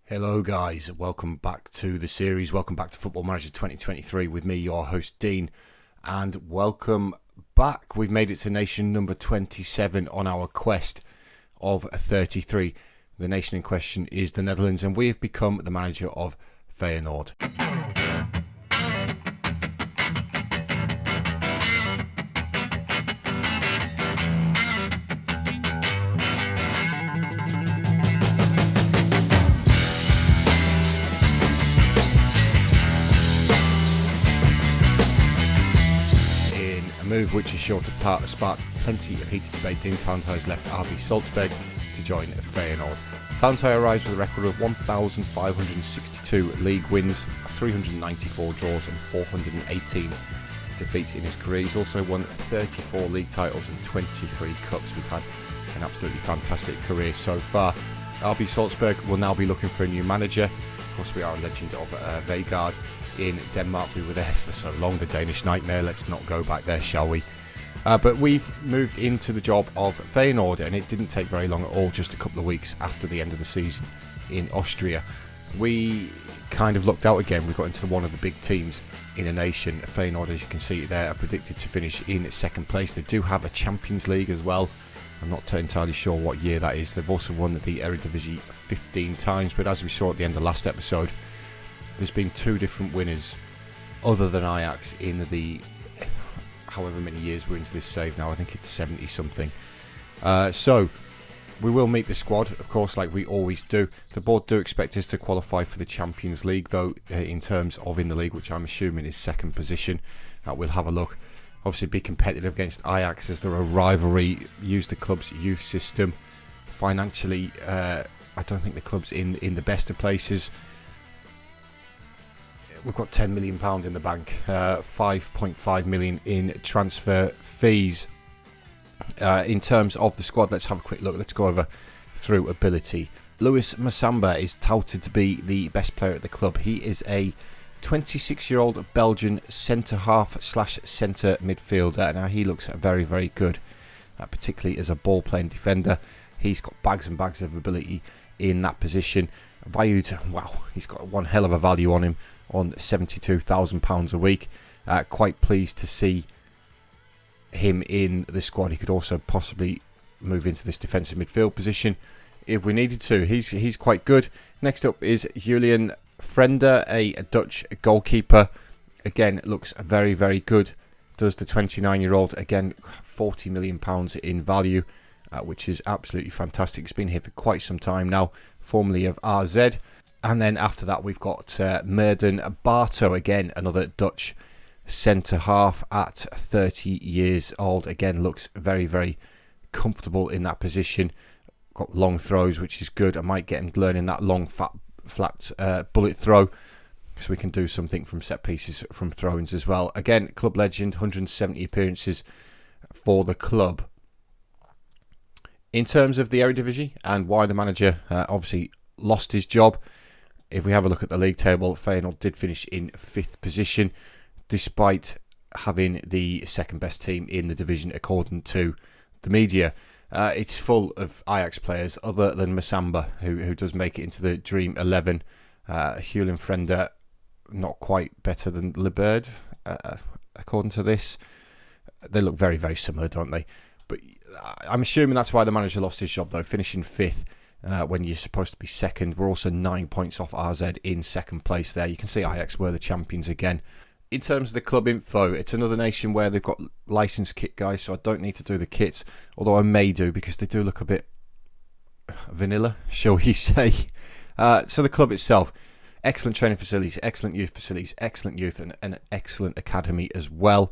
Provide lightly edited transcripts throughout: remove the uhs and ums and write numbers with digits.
Hello guys, welcome back to the series, welcome back to Football Manager 2023 with me, your host Dean, and welcome back. We've made it to nation number 27 on our quest of 33. The nation in question is the Netherlands, and we have become the manager of Feyenoord. Move which is sure to spark plenty of heated debate in Talenthei's left RB Salzburg to join Feyenoord. Talenthei arrives with a record of 1,562 league wins, 394 draws and 418 defeats in his career. He's also won 34 league titles and 23 cups. We've had an absolutely fantastic career so far. RB Salzburg will now be looking for a new manager. Of course, we are a legend of Feyenoord in Denmark. We were there for so long, the Danish nightmare. Let's not go back there, shall we? But we've moved into the job of Feyenoord, and it didn't take very long at all, just a couple of weeks after the end of the season in Austria. We kind of looked out again. We got into one of the big teams in a nation. Feyenoord, as you can see there, are predicted to finish in second place. They do have a Champions League as well. I'm not entirely sure what year that is. They've also won the Eredivisie 15 times, but as we saw at the end of last episode, there's been two different winners other than Ajax in the however many years we're into this save now. I think it's 70 something. So we will meet the squad, of course, like we always do. The board do expect us to qualify for the Champions League, though, in terms of in the league, which I'm assuming is second position. We'll have a look. Obviously be competitive against Ajax as they're a rivalry. Use the club's youth system. Financially, I don't think the club's in the best of places. We've got £10 million in the bank, 5.5 million in transfer fees. In terms of the squad, let's have a quick look. Let's go over through ability. Louis Massamba is touted to be the best player at the club. He is a 26-year-old Belgian centre-half/centre midfielder. Now, he looks very, very good, particularly as a ball-playing defender. He's got bags and bags of ability in that position. Valued, wow, he's got one hell of a value on him, on £72,000 a week. Quite pleased to see him in the squad. He could also possibly move into this defensive midfield position if we needed to. He's quite good. Next up is Julian Frender, a Dutch goalkeeper. Again, looks very, very good. Does the 29-year-old. Again, £40 million in value, which is absolutely fantastic. He's been here for quite some time now, formerly of RZ. And then after that, we've got Merden Barto, again, another Dutch centre-half at 30 years old. Again, looks very, very comfortable in that position. Got long throws, which is good. I might get him learning that long, flat bullet throw, so we can do something from set pieces, from throw-ins as well. Again, club legend, 170 appearances for the club. In terms of the Eredivisie and why the manager obviously lost his job, if we have a look at the league table, Feyenoord did finish in 5th position, despite having the second best team in the division according to the media. It's full of Ajax players other than Massamba, who does make it into the Dream 11. Julian Frender, not quite better than Liberd, according to this. They look very, very similar, don't they? But I'm assuming that's why the manager lost his job, though, finishing 5th when you're supposed to be second. We're also 9 points off RZ in second place there. You can see Ajax were the champions again. In terms of the club info, it's another nation where they've got licensed kit guys, so I don't need to do the kits, although I may do because they do look a bit vanilla, shall we say. So the club itself, excellent training facilities, excellent youth and an excellent academy as well.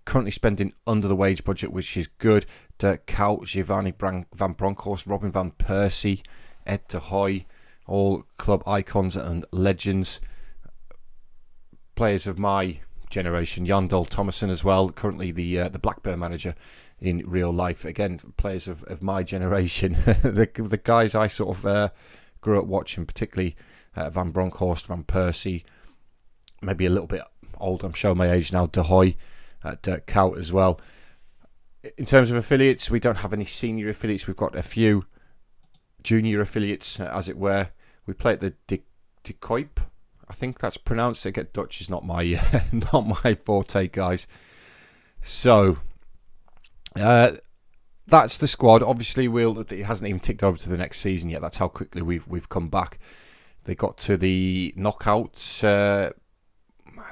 Currently spending under the wage budget, which is good. Dirk Kuyt, Giovanni van Bronckhorst, Robin van Persie, Ed de Hoy, all club icons and legends. Players of my generation, Jan Dahl Thomason as well, currently the Blackburn manager in real life. Again, players of my generation, the guys I sort of grew up watching, particularly Van Bronckhorst, Van Persie, maybe a little bit old, I'm showing my age now, De Hoy, Dirk Kuyt as well. In terms of affiliates, we don't have any senior affiliates. We've got a few junior affiliates, as it were. We play at the De Kuip. I think that's pronounced. Again, Dutch is not my not my forte, guys. So that's the squad. Obviously, it hasn't even ticked over to the next season yet. That's how quickly we've come back. They got to the knockouts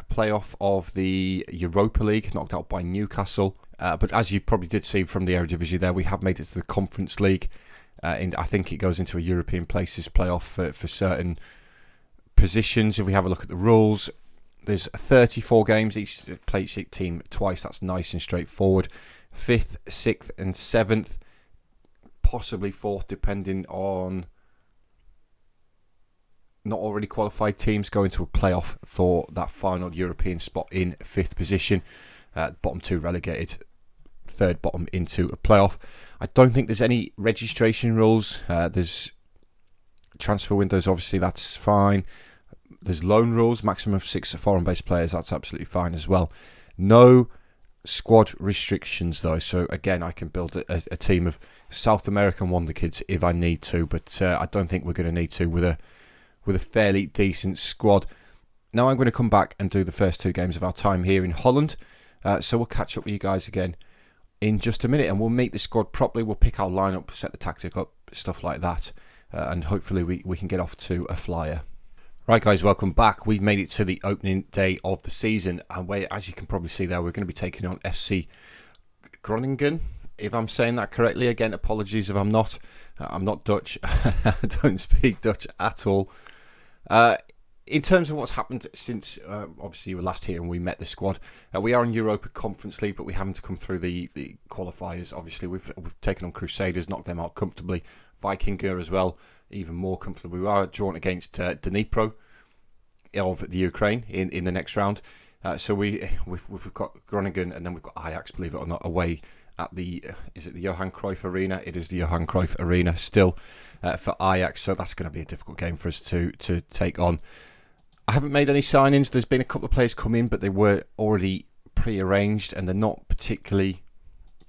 playoff of the Europa League, knocked out by Newcastle. But as you probably did see from the Eredivisie there, we have made it to the Conference League. I think it goes into a European places playoff for certain positions. If we have a look at the rules, there's 34 games. Each plays each team twice. That's nice and straightforward. 5th, 6th and 7th, possibly 4th, depending on not already qualified teams going to a playoff for that final European spot in 5th position. Bottom 2 relegated, 3rd bottom into a playoff. I don't think there's any registration rules. There's transfer windows, obviously, that's fine. There's loan rules, maximum of 6 foreign-based players, that's absolutely fine as well. No squad restrictions though, so again, I can build a team of South American wonder kids if I need to, but I don't think we're going to need to with a fairly decent squad. Now I'm going to come back and do the first 2 games of our time here in Holland, so we'll catch up with you guys again in just a minute, and we'll meet the squad properly. We'll pick our lineup, set the tactic up, stuff like that, and hopefully we can get off to a flyer. Right guys, welcome back. We've made it to the opening day of the season, and as you can probably see there, we're going to be taking on FC Groningen, if I'm saying that correctly. Again, apologies if I'm not. I'm not Dutch. I don't speak Dutch at all. In terms of what's happened since obviously you were last here and we met the squad, we are in Europa Conference League, but we haven't come through the qualifiers. Obviously, we've taken on Crusaders, knocked them out comfortably. Vikingur as well, even more comfortably. We are drawn against Dnipro of the Ukraine in the next round. So we've got Groningen, and then we've got Ajax, believe it or not, away at is it the Johan Cruyff Arena? It is the Johan Cruyff Arena still for Ajax. So that's going to be a difficult game for us to take on. I haven't made any signings. There's been a couple of players come in, but they were already pre-arranged and they're not particularly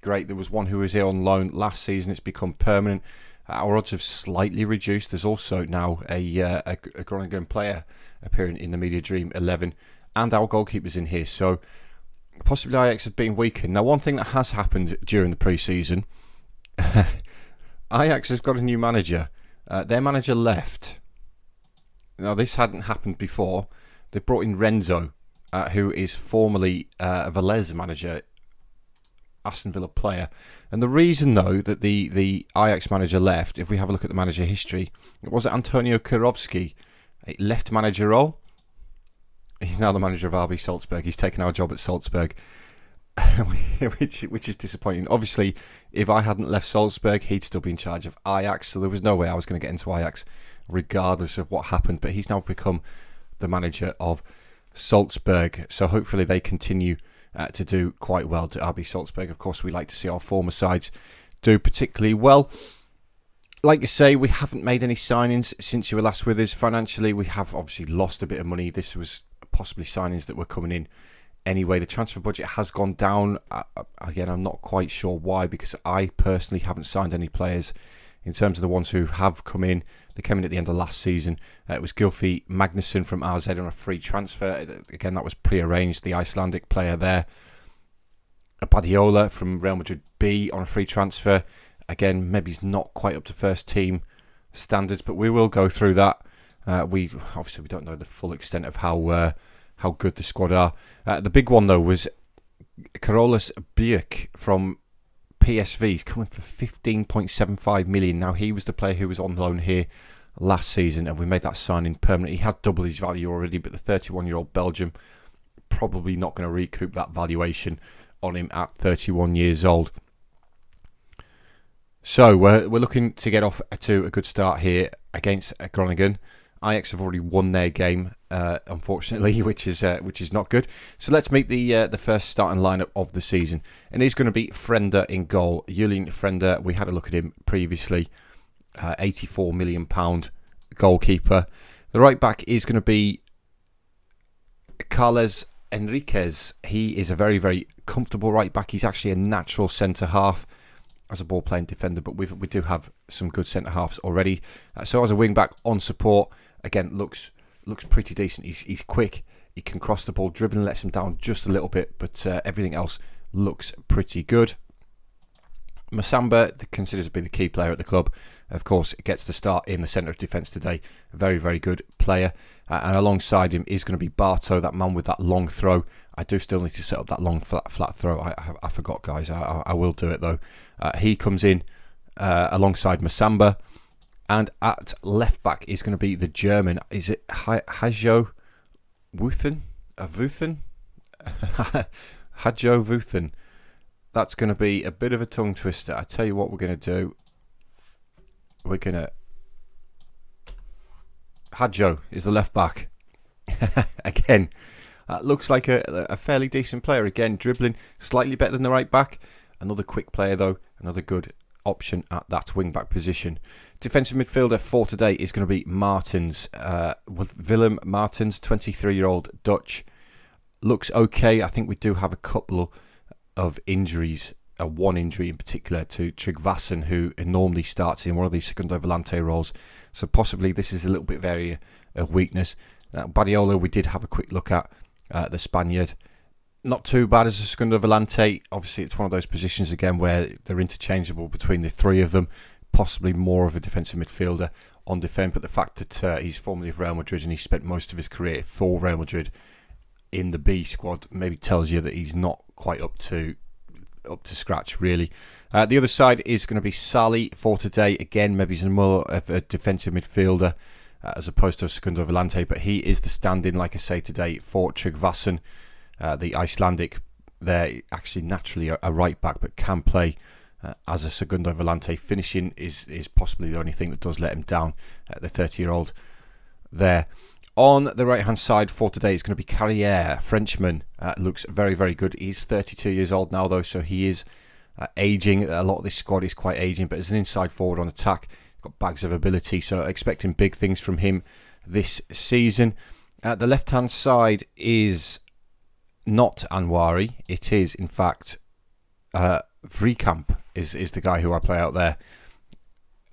great. There was one who was here on loan last season. It's become permanent. Our odds have slightly reduced. There's also now a Groningen player appearing in the Media Dream 11, and our goalkeeper's in here. So possibly Ajax have been weakened. Now, one thing that has happened during the pre-season, Ajax has got a new manager. Their manager left. Now, this hadn't happened before. They brought in Renzo, who is formerly a Velez manager, Aston Villa player. And the reason, though, that the Ajax manager left, if we have a look at the manager history, it was Antonio Kirovski, a left manager role. He's now the manager of RB Salzburg. He's taken our job at Salzburg, which is disappointing. Obviously, if I hadn't left Salzburg, he'd still be in charge of Ajax, so there was no way I was going to get into Ajax regardless of what happened. But he's now become the manager of Salzburg, so hopefully they continue to do quite well to RB Salzburg. Of course, we like to see our former sides do particularly well. Like I say, we haven't made any signings since you were last with us. Financially, we have obviously lost a bit of money. This was possibly signings that were coming in anyway. The transfer budget has gone down. Again, I'm not quite sure why, because I personally haven't signed any players. In terms of the ones who have come in, they came in at the end of last season. It was Gylfi Magnusson from AZ on a free transfer. Again, that was pre-arranged, the Icelandic player there. Badiola from Real Madrid B on a free transfer. Again, maybe he's not quite up to first team standards, but we will go through that. We don't know the full extent of how good the squad are. The big one, though, was Carolus Bjerk from PSV. He's coming for 15.75 million. Now, he was the player who was on loan here last season, and we made that signing permanent. He has double his value already, but the 31-year-old Belgium probably not going to recoup that valuation on him at 31 years old. So we're looking to get off to a good start here against Groningen. Ajax have already won their game, unfortunately, which is not good. So let's meet the first starting lineup of the season, and it's going to be Frender in goal. Julian Frender, we had a look at him previously, £84 million goalkeeper. The right back is going to be Carles Enriquez. He is a very, very comfortable right back. He's actually a natural centre half as a ball playing defender, but we do have some good centre halves already. So as a wing back on support, again, looks pretty decent. He's quick. He can cross the ball. Dribbling lets him down just a little bit, but everything else looks pretty good. Masamba, considered to be the key player at the club, of course, gets the start in the centre of defence today. A very, very good player. And alongside him is going to be Barto, that man with that long throw. I do still need to set up that long flat throw. I forgot, guys. I will do it, though. He comes in alongside Masamba. And at left back is going to be the German. Is it Hajo Wuthen? Hajo Wuthen. That's going to be a bit of a tongue twister. I tell you what we're going to do. We're going to... Hajo is the left back. Again, looks like a fairly decent player. Again, dribbling slightly better than the right back. Another quick player, though. Another good option at that wing back position. Defensive midfielder for today is going to be Martens. Willem Martens, 23-year-old Dutch. Looks okay. I think we do have a couple of injuries, one injury in particular to Tryggvason, who normally starts in one of these Segundo Volante roles. So possibly this is a little bit of weakness. Badiola, we did have a quick look at the Spaniard. Not too bad as a Segundo Volante. Obviously, it's one of those positions again where they're interchangeable between the three of them. Possibly more of a defensive midfielder on defence, but the fact that he's formerly of Real Madrid and he spent most of his career for Real Madrid in the B squad maybe tells you that he's not quite up to scratch, really. The other side is going to be Sally for today. Again, maybe he's more of a defensive midfielder as opposed to a Segundo Volante, but he is the stand-in, like I say, today for Tryggvason, the Icelandic. They're actually naturally a right back, but can play as a Segundo Volante. Finishing is possibly the only thing that does let him down, the 30-year-old there. On the right-hand side for today is going to be Carrière, Frenchman. Looks very, very good. He's 32 years old now, though, so he is ageing. A lot of this squad is quite ageing, but as an inside forward on attack, got bags of ability, so expecting big things from him this season. The left-hand side is not Anwari. It is, in fact, Vriekamp is the guy who I play out there.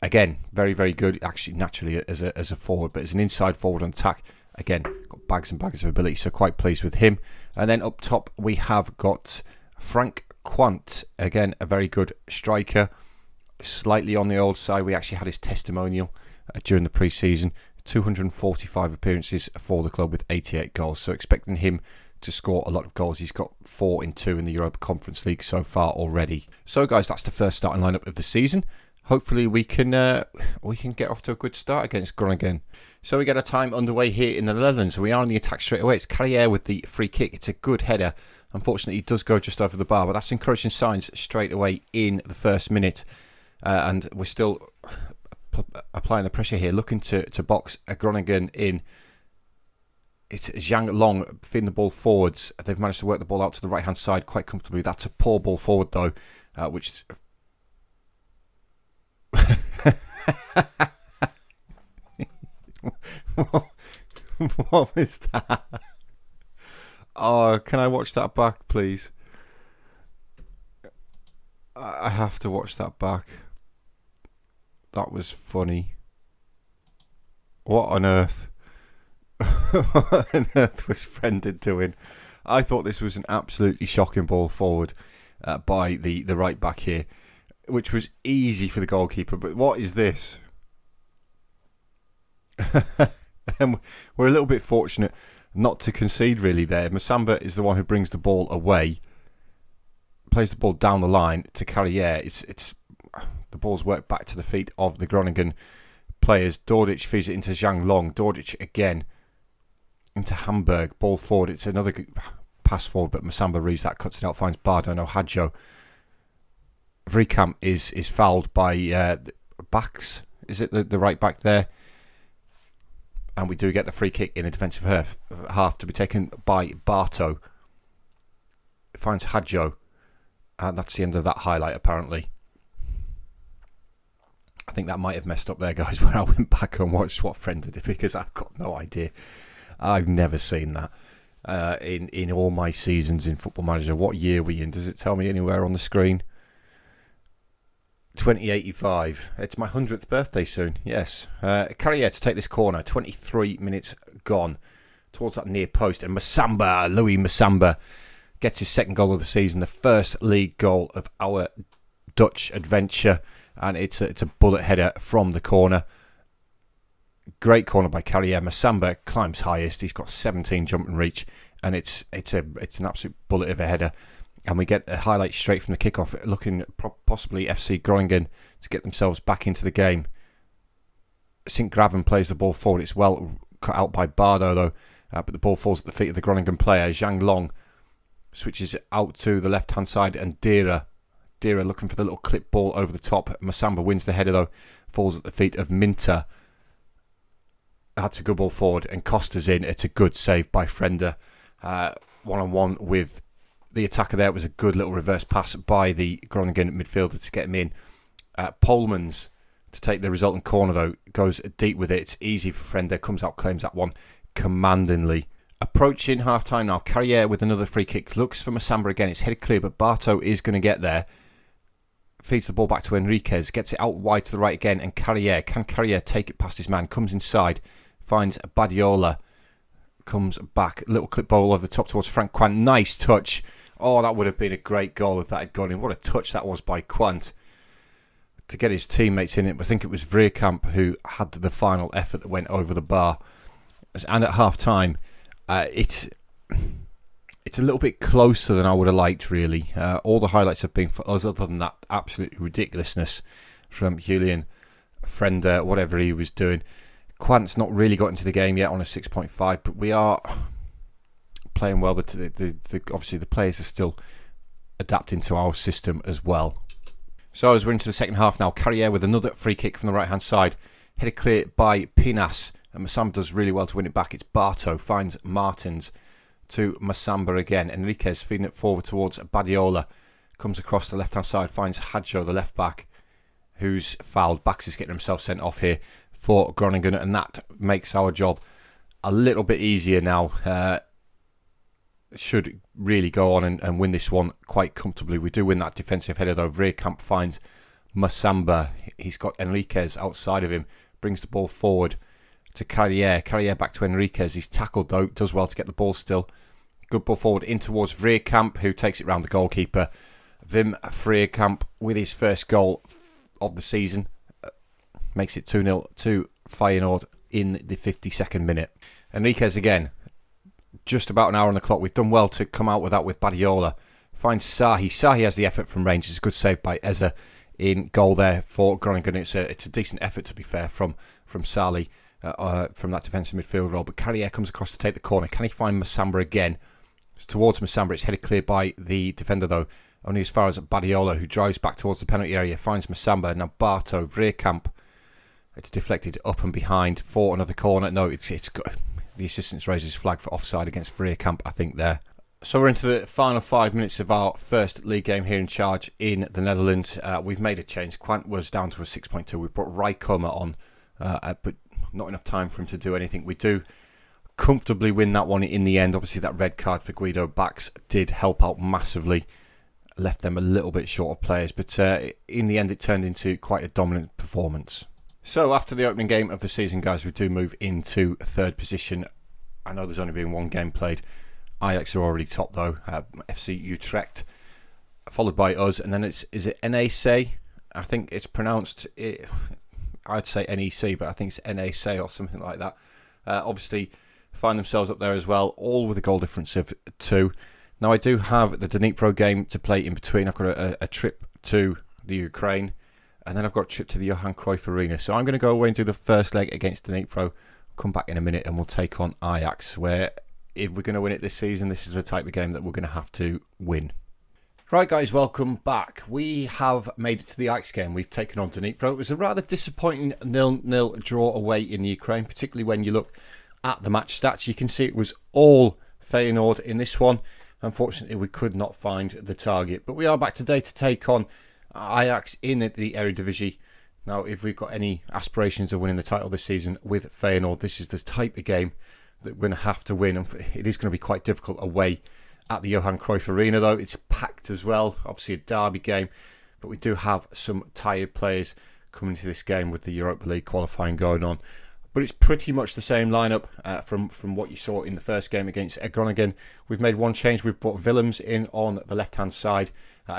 Again, very, very good, actually, naturally, as a forward, but as an inside forward on attack, again, got bags and bags of ability, so quite pleased with him. And then up top, we have got Frank Quant, again, a very good striker, slightly on the old side. We actually had his testimonial during the pre-season, 245 appearances for the club with 88 goals, so expecting him to score a lot of goals. He's got 4 in 2 in the Europa Conference League so far already. So, guys, that's the first starting lineup of the season. Hopefully we can get off to a good start against Groningen. So we get our time underway here in the Netherlands. We are on the attack straight away. It's Carrière with the free kick. It's a good header. Unfortunately, it does go just over the bar, but that's encouraging signs straight away in the first minute. And we're still applying the pressure here, looking to box a Groningen in. It's Zhang Long feeding the ball forwards. They've managed to work the ball out to the right-hand side quite comfortably. That's a poor ball forward, though, which... What was that? Oh, can I watch that back, please? I have to watch that back. That was funny. What on earth? What on earth was Brendan doing? I thought this was an absolutely shocking ball forward by the right back here, which was easy for the goalkeeper. But what is this? And we're a little bit fortunate not to concede really there. Masamba is the one who brings the ball away, plays the ball down the line to Carrière. It's the ball's worked back to the feet of the Groningen players. Dordic feeds it into Zhang Long. Dordic again into Hamburg. Ball forward. It's another pass forward, but Masamba reads that, cuts it out, finds Bardo. No, Hadjo. Vriekamp is fouled by Backs. Is it the right back there? And we do get the free kick in the defensive half to be taken by Barto. It finds Hadjo. And that's the end of that highlight, apparently. I think that might have messed up there, guys, when I went back and watched what Friend did, because I've got no idea. I've never seen that in all my seasons in Football Manager. What year are we in? Does it tell me anywhere on the screen? 2085. It's my 100th birthday soon, yes. Carrier to take this corner, 23 minutes gone, towards that near post, and Louis Masamba, gets his second goal of the season, the first league goal of our Dutch adventure, and it's a bullet header from the corner. Great corner by Carrier. Masamba climbs highest. He's got 17 jump and reach, and it's an absolute bullet of a header. And we get a highlight straight from the kickoff, looking possibly FC Groningen to get themselves back into the game. St. Graven plays the ball forward. It's well cut out by Bardo, though, but the ball falls at the feet of the Groningen player. Zhang Long switches it out to the left-hand side, and Dira looking for the little clip ball over the top. Masamba wins the header, though, falls at the feet of Minter. That's a good ball forward, and Costa's in. It's a good save by Frender. One-on-one with the attacker there. It was a good little reverse pass by the Groningen midfielder to get him in. Polmans to take the resultant corner, though, goes deep with it. It's easy for Frender. Comes out, claims that one commandingly. Approaching half-time now. Carrier with another free kick. Looks for Masamba again. It's headed clear, but Barto is going to get there. Feeds the ball back to Enriquez. Gets it out wide to the right again. And Carrier. Can Carrier take it past his man? Comes inside. Finds Badiola. Comes back. Little clip ball over the top towards Frank Quant. Nice touch. Oh, that would have been a great goal if that had gone in. What a touch that was by Quant to get his teammates in it. I think it was Vreekamp who had the final effort that went over the bar. And at half-time, it's a little bit closer than I would have liked, really. All the highlights have been for us, other than that absolute ridiculousness from Julian Frender, whatever he was doing. Quant's not really got into the game yet on a 6.5, but we are playing well. Obviously, the players are still adapting to our system as well. So as we're into the second half now, Carrier with another free kick from the right-hand side. Headed clear by Pinas, and Masamba does really well to win it back. It's Barto, finds Martins to Masamba again. Enriquez feeding it forward towards Badiola. Comes across the left-hand side, finds Hadjo, the left-back, who's fouled. Bax is getting himself sent off here for Groningen, and that makes our job a little bit easier now. Should really go on and win this one quite comfortably. We do win that defensive header, though. Vreekamp finds Masamba. He's got Enriquez outside of him. Brings the ball forward to Carrier. Carrier back to Enriquez. He's tackled, though. Does well to get the ball still. Good ball forward in towards Vreekamp, who takes it round the goalkeeper. Wim Vreekamp with his first goal of the season. Makes it 2-0 to Feyenoord in the 52nd minute. Enriquez again. Just about an hour on the clock. We've done well to come out with that with Badiola. Finds Sahi. Sahi has the effort from range. It's a good save by Eze in goal there for Groningen. It's a decent effort, to be fair, from Sali, from that defensive midfield role. But Carrier comes across to take the corner. Can he find Masamba again? It's towards Masamba. It's headed clear by the defender, though. Only as far as Badiola, who drives back towards the penalty area. Finds Masamba. Now Barto, Vreekamp. It's deflected up and behind for another corner. No, it's got... The assistant raises his flag for offside against Vreekamp, I think, there. So we're into the final 5 minutes of our first league game here in charge in the Netherlands. We've made a change. Quant was down to a 6.2. We've brought Rijkoma on, but not enough time for him to do anything. We do comfortably win that one in the end. Obviously, that red card for Guido Bax did help out massively. Left them a little bit short of players, but in the end, it turned into quite a dominant performance. So after the opening game of the season, guys, we do move into third position. I know there's only been one game played. Ajax are already top, though. FC Utrecht, followed by us. And then is it NAC? I think it's pronounced, I'd say NEC, but I think it's NAC or something like that. Obviously, find themselves up there as well, all with a goal difference of 2. Now, I do have the Dnipro game to play in between. I've got a trip to the Ukraine. And then I've got a trip to the Johan Cruyff Arena. So I'm going to go away and do the first leg against Dnipro. Come back in a minute and we'll take on Ajax, where if we're going to win it this season, this is the type of game that we're going to have to win. Right, guys, welcome back. We have made it to the Ajax game. We've taken on Dnipro. It was a rather disappointing 0-0 draw away in the Ukraine, particularly when you look at the match stats. You can see it was all Feyenoord in this one. Unfortunately, we could not find the target. But we are back today to take on Ajax in the Eredivisie. Now, if we've got any aspirations of winning the title this season with Feyenoord, this is the type of game that we're going to have to win. And it is going to be quite difficult away at the Johan Cruyff Arena, though. It's packed as well. Obviously, a derby game. but we do have some tired players coming to this game with the Europa League qualifying going on. But it's pretty much the same lineup from what you saw in the first game against Groningen. We've made one change. We've brought Willems in on the left-hand side.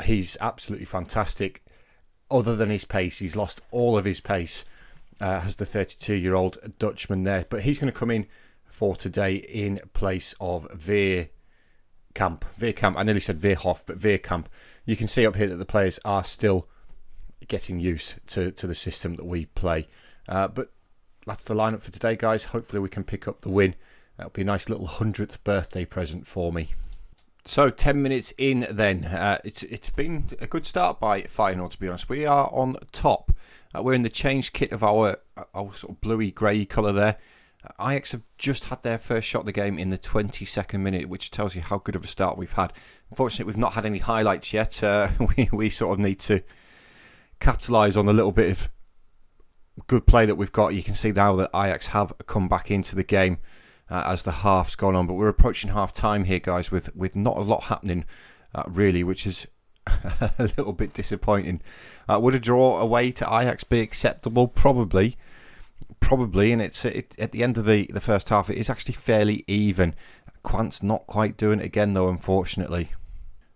He's absolutely fantastic. Other than his pace, he's lost all of his pace, has the 32-year-old Dutchman there. But he's going to come in for today in place of Veerkamp. I nearly said Veerhof, but Veerkamp. You can see up here that the players are still getting used to the system that we play. But that's the lineup for today, guys. Hopefully we can pick up the win. That'll be a nice little 100th birthday present for me. So 10 minutes in then. It's been a good start by Feyenoord, to be honest. We are on top. We're in the changed kit of our sort of bluey grey colour there. Ajax have just had their first shot of the game in the 22nd minute, which tells you how good of a start we've had. Unfortunately, we've not had any highlights yet. We sort of need to capitalise on a little bit of good play that we've got. You can see now that Ajax have come back into the game as the half's gone on, but we're approaching half time here, guys, with not a lot happening really, which is a little bit disappointing. Would a draw away to Ajax be acceptable? Probably, and it's at the end of the first half it is actually fairly even. Quant's not quite doing it again though, unfortunately.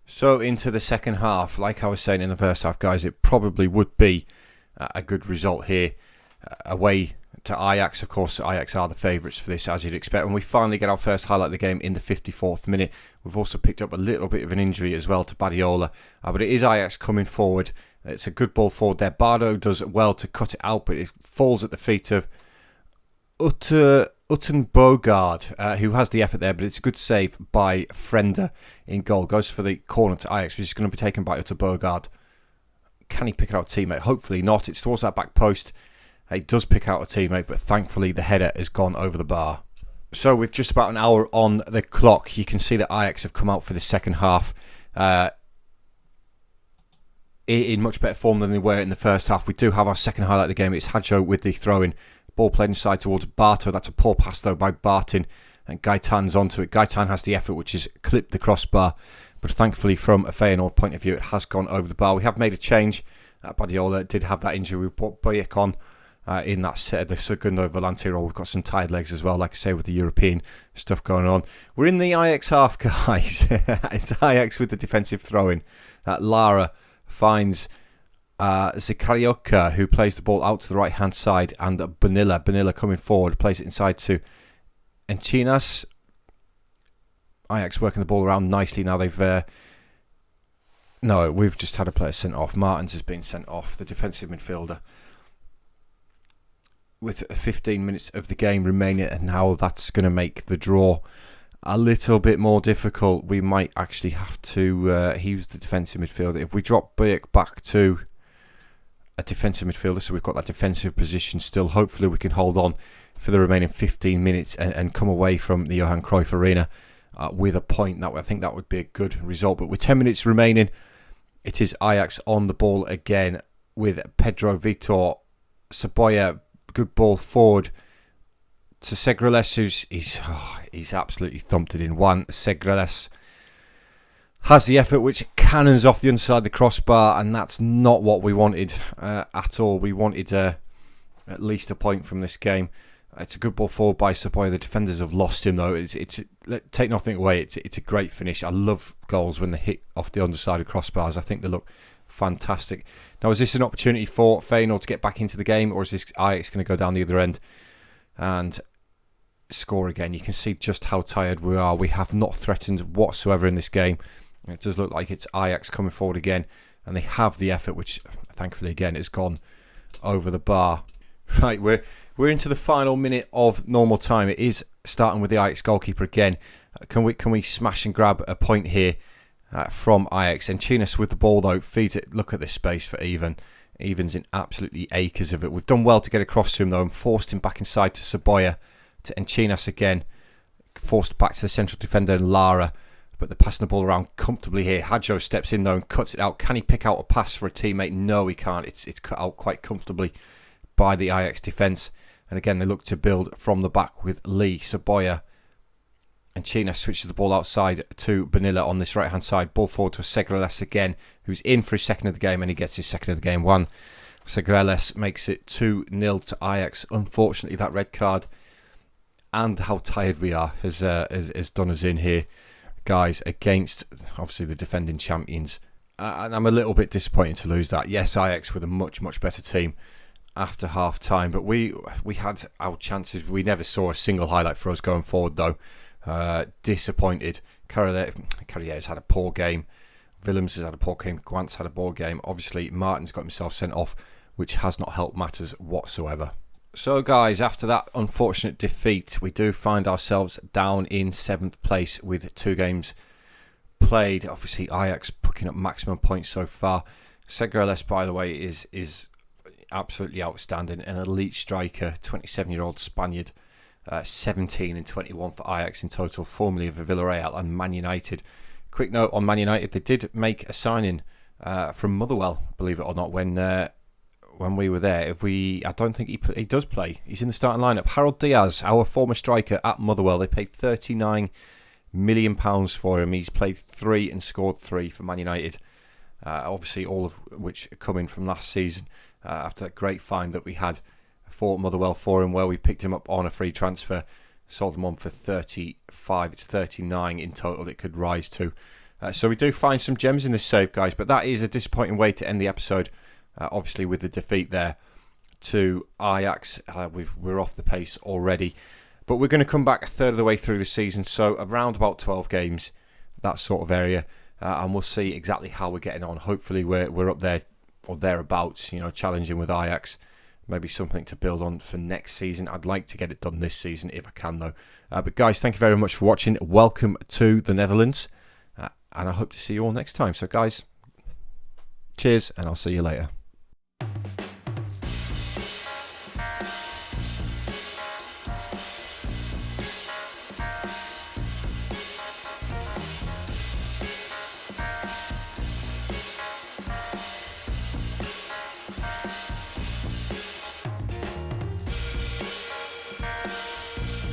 So into the second half, like I was saying in the first half, guys, it probably would be a good result here away to Ajax. Of course, Ajax are the favourites for this, as you'd expect. When we finally get our first highlight of the game in the 54th minute, we've also picked up a little bit of an injury as well to Badiola. But it is Ajax coming forward. It's a good ball forward there. Bardo does well to cut it out, but it falls at the feet of Uttenbogard, who has the effort there, but it's a good save by Frender in goal. Goes for the corner to Ajax, which is going to be taken by Uttenbogard. Can he pick out a teammate? Hopefully not. It's towards that back post. He does pick out a teammate, but thankfully the header has gone over the bar. So with just about an hour on the clock, you can see that Ajax have come out for the second half in much better form than they were in the first half. We do have our second highlight of the game. It's Hadjo with the throw-in. Ball played inside towards Barto. That's a poor pass though by Bartin. And Gaitan's onto it. Gaitan has the effort, which has clipped the crossbar. But thankfully, from a Feyenoord point of view, it has gone over the bar. We have made a change. Badiola did have that injury. We put Boyek on in that set of the Segundo Volante role. We've got some tired legs as well, like I say, with the European stuff going on. We're in the Ajax half, guys. It's Ajax with the defensive throw-in. Lara finds Zikarioka, who plays the ball out to the right-hand side, and Benilla coming forward, plays it inside to Encinas. Ajax working the ball around nicely now. We've just had a player sent off. Martins has been sent off, the defensive midfielder, with 15 minutes of the game remaining, and now that's going to make the draw a little bit more difficult. We might actually have to use the defensive midfielder. If we drop Boyek back to a defensive midfielder, so we've got that defensive position still, hopefully we can hold on for the remaining 15 minutes and come away from the Johan Cruyff Arena with a point. I think that would be a good result. But with 10 minutes remaining, it is Ajax on the ball again with Pedro Vitor. Saboya, good ball forward to Segreles, he's absolutely thumped it in one. Segreles has the effort, which cannons off the underside of the crossbar, and that's not what we wanted at all. We wanted at least a point from this game. It's a good ball forward by Saboya. The defenders have lost him though. It's take nothing away. It's a great finish. I love goals when they hit off the underside of crossbars. I think they look fantastic. Now, is this an opportunity for Feyenoord to get back into the game, or is this Ajax going to go down the other end and score again? You can see just how tired we are. We have not threatened whatsoever in this game. It does look like it's Ajax coming forward again, and they have the effort, which thankfully again has gone over the bar. Right, we're into the final minute of normal time. It is starting with the Ajax goalkeeper again. Can we smash and grab a point here from Ajax? Encinas with the ball though, feeds it. Look at this space for Even. Even's in absolutely acres of it. We've done well to get across to him though, and forced him back inside to Saboya, to Encinas again, forced back to the central defender and Lara. But they're passing the ball around comfortably here. Hadjo steps in though and cuts it out. Can he pick out a pass for a teammate? No, he can't. It's cut out quite comfortably by the Ajax defence. And again, they look to build from the back with Lee. Saboya And China switches the ball outside to Bonilla on this right-hand side. Ball forward to Segreles again, who's in for his second of the game, and he gets his second of the game. Segreles makes it 2-0 to Ajax. Unfortunately, that red card and how tired we are has done us in here, guys, against obviously the defending champions. And I'm a little bit disappointed to lose that. Yes, Ajax with a much, much better team after half-time, but we had our chances. We never saw a single highlight for us going forward, though. Disappointed. Carrier's had a poor game. Willems has had a poor game. Guant's had a poor game. Obviously, Martin's got himself sent off, which has not helped matters whatsoever. So, guys, after that unfortunate defeat, we do find ourselves down in 7th place with 2 games played. Obviously, Ajax picking up maximum points so far. Segreles, by the way, is absolutely outstanding. An elite striker, 27-year-old Spaniard. 17 and 21 for Ajax in total, formerly of Villarreal and Man United. Quick note on Man United, they did make a signing from Motherwell, believe it or not, when we were there. I don't think he does play. He's in the starting lineup. Harold Diaz, our former striker at Motherwell, they paid £39 million for him. He's played 3 and scored 3 for Man United. Obviously, all of which are coming from last season after that great find that we had for Motherwell for him, where we picked him up on a free transfer, sold him on for 35. It's 39 in total it could rise to. So we do find some gems in this save, guys, but that is a disappointing way to end the episode. Obviously, with the defeat there to Ajax, we're off the pace already. But we're going to come back a third of the way through the season, so around about 12 games, that sort of area, and we'll see exactly how we're getting on. Hopefully, we're up there or thereabouts, challenging with Ajax. Maybe something to build on for next season. I'd like to get it done this season if I can, though. But guys, thank you very much for watching. Welcome to the Netherlands. And I hope to see you all next time. So guys, cheers, and I'll see you later.